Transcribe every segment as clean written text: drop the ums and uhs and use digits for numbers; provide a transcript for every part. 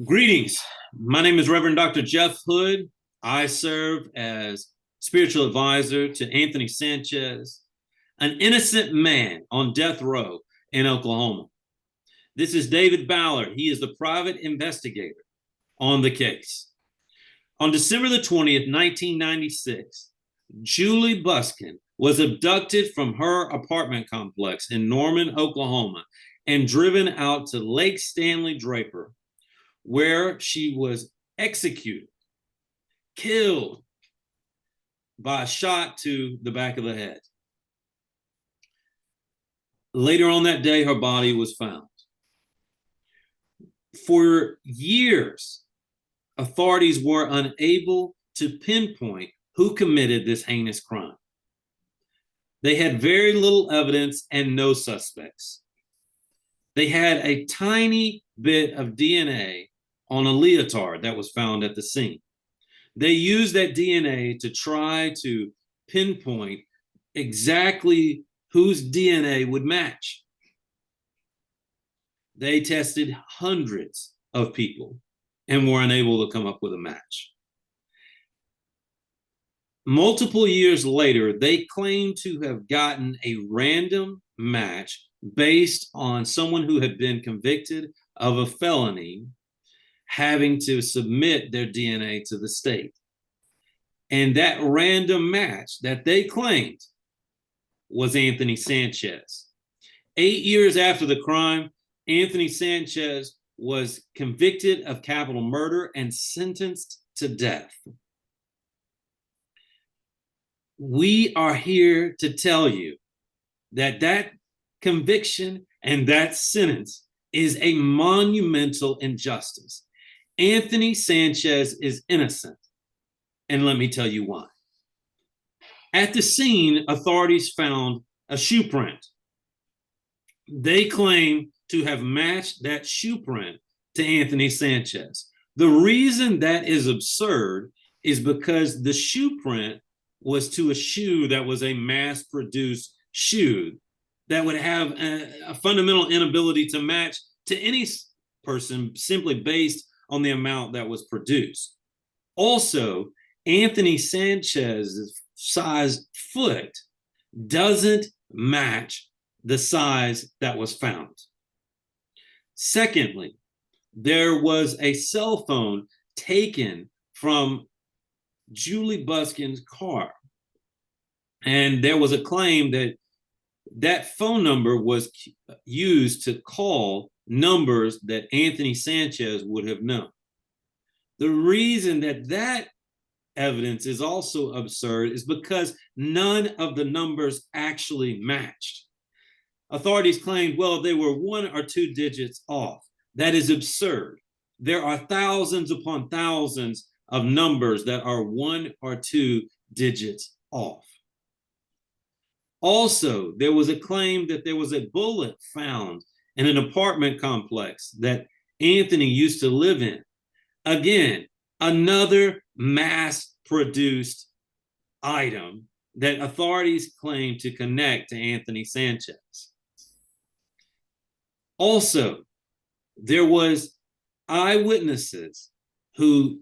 Greetings. My name is Reverend Dr. Jeff Hood. I serve as spiritual advisor to Anthony Sanchez, an innocent man on death row in Oklahoma. This is David Ballard. He is the private investigator on the case. On December the 20th, 1996, Julie Buskin was abducted from her apartment complex in Norman, Oklahoma, and driven out to Lake Stanley Draper, where she was executed, killed by a shot to the back of the head. Later on that day, her body was found. For years, authorities were unable to pinpoint who committed this heinous crime. They had very little evidence and no suspects. They had a tiny bit of DNA on a leotard that was found at the scene. They used that DNA to try to pinpoint exactly whose DNA would match. They tested hundreds of people and were unable to come up with a match. Multiple years later, they claimed to have gotten a random match based on someone who had been convicted of a felony having to submit their DNA to the state. And that random match that they claimed was Anthony Sanchez. 8 years after the crime, Anthony Sanchez was convicted of capital murder and sentenced to death. We are here to tell you that that conviction and that sentence is a monumental injustice. Anthony Sanchez is innocent, and let me tell you why. At the scene, authorities found a shoe print. They claim to have matched that shoe print to Anthony Sanchez. The reason that is absurd is because the shoe print was to a shoe that was a mass-produced shoe that would have a fundamental inability to match to any person simply based on the amount that was produced. Also, Anthony Sanchez's size foot doesn't match the size that was found. Secondly, there was a cell phone taken from Julie Buskin's car, and there was a claim that that phone number was used to call numbers that Anthony Sanchez would have known. The reason that that evidence is also absurd is because none of the numbers actually matched. Authorities claimed, well, they were 1 or 2 digits off. That is absurd. There are thousands upon thousands of numbers that are 1 or 2 digits off. Also, there was a claim that there was a bullet found in an apartment complex that Anthony used to live in. Again, another mass-produced item that authorities claim to connect to Anthony Sanchez. Also, there was eyewitnesses who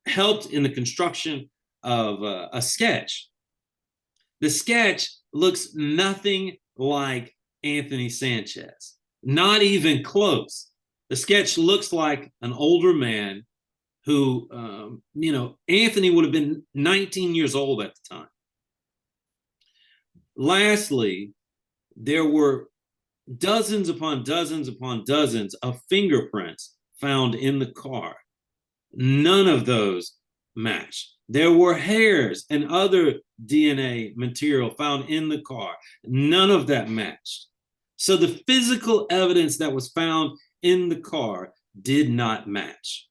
helped in the construction of a sketch. The sketch looks nothing like Anthony Sanchez, not even close. The sketch looks like an older man who, Anthony would have been 19 years old at the time. Lastly, there were dozens upon dozens upon dozens of fingerprints found in the car. None of those matched. There were hairs and other DNA material found in the car. None of that matched. So the physical evidence that was found in the car did not match.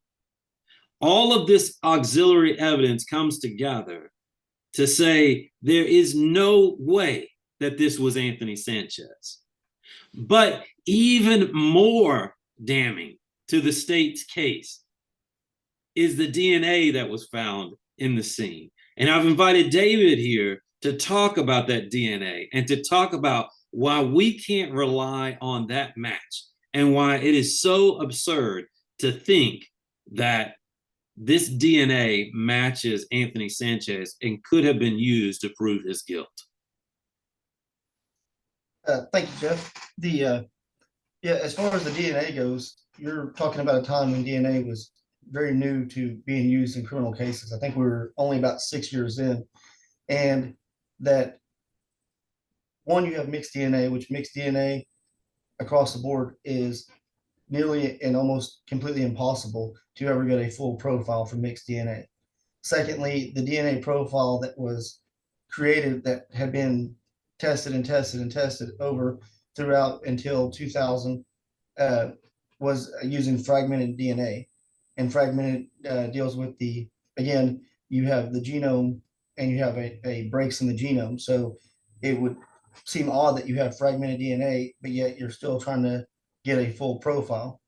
All of this auxiliary evidence comes together to say there is no way that this was Anthony Sanchez. But even more damning to the state's case is the DNA that was found in the scene. And I've invited David here to talk about that DNA and to talk about why we can't rely on that match and why it is so absurd to think that this DNA matches Anthony Sanchez and could have been used to prove his guilt? Thank you, Jeff. Yeah, as far as the DNA goes, you're talking about a time when DNA was very new to being used in criminal cases. I think we were only about 6 years in, and that one, you have mixed DNA, which mixed DNA across the board is nearly and almost completely impossible to ever get a full profile for mixed DNA. Secondly, the DNA profile that was created that had been tested and tested and tested over throughout until 2000 was using fragmented DNA. And fragmented deals with again, you have the genome and you have a breaks in the genome. So it would seem odd that you have fragmented DNA, but yet you're still trying to get a full profile.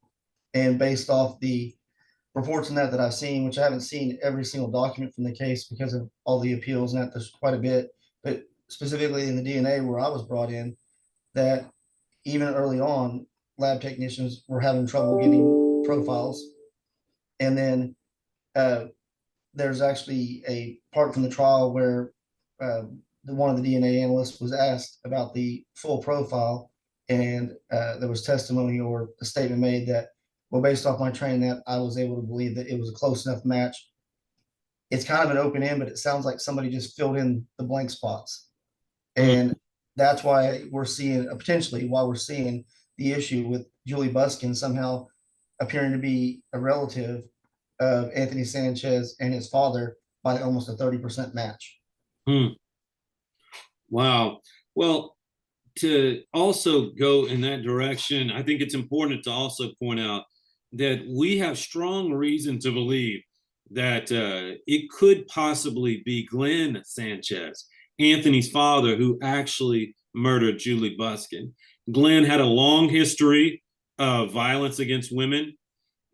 And based off the reports in that I've seen, which I haven't seen every single document from the case because of all the appeals, and that there's quite a bit, but specifically in the DNA where I was brought in, that even early on, lab technicians were having trouble getting profiles. And then there's actually a part from the trial where one of the DNA analysts was asked about the full profile, and there was testimony or a statement made that, well, based off my training, that I was able to believe that it was a close enough match. It's kind of an open end, but it sounds like somebody just filled in the blank spots. And that's why we're seeing potentially why we're seeing the issue with Julie Buskin somehow appearing to be a relative of Anthony Sanchez and his father by almost a 30% match. Wow. Well, to also go in that direction, I think it's important to also point out that we have strong reason to believe that it could possibly be Glenn Sanchez, Anthony's father, who actually murdered Julie Buskin. Glenn had a long history of violence against women.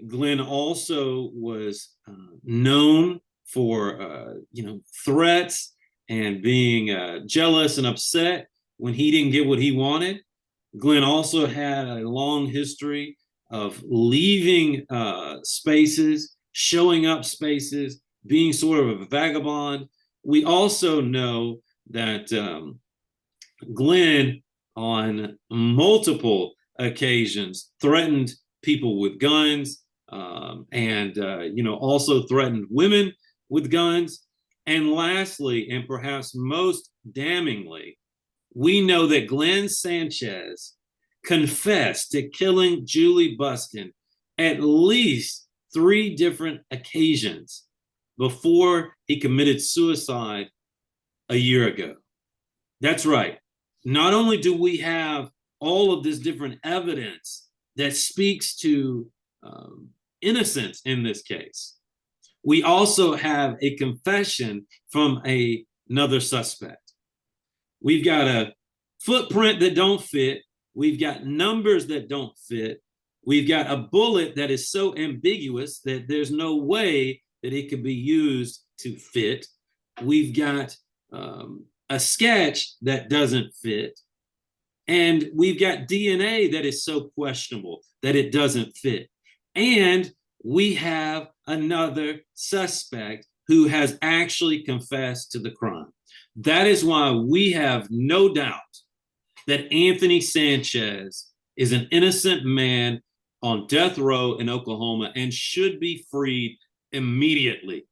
Glenn also was known for, threats and being jealous and upset when he didn't get what he wanted. Glenn also had a long history of leaving spaces, showing up spaces, being sort of a vagabond. We also know that Glenn, on multiple occasions, threatened people with guns, and also threatened women with guns. And lastly, and perhaps most damningly, we know that Glenn Sanchez confessed to killing Julie Buskin at least 3 different occasions before he committed suicide a year ago. That's right. Not only do we have all of this different evidence that speaks to innocence in this case, we also have a confession from another suspect. We've got a footprint that don't fit. We've got numbers that don't fit. We've got a bullet that is so ambiguous that there's no way that it could be used to fit. We've got a sketch that doesn't fit. And we've got DNA that is so questionable that it doesn't fit. And we have another suspect who has actually confessed to the crime. That is why we have no doubt that Anthony Sanchez is an innocent man on death row in Oklahoma and should be freed immediately.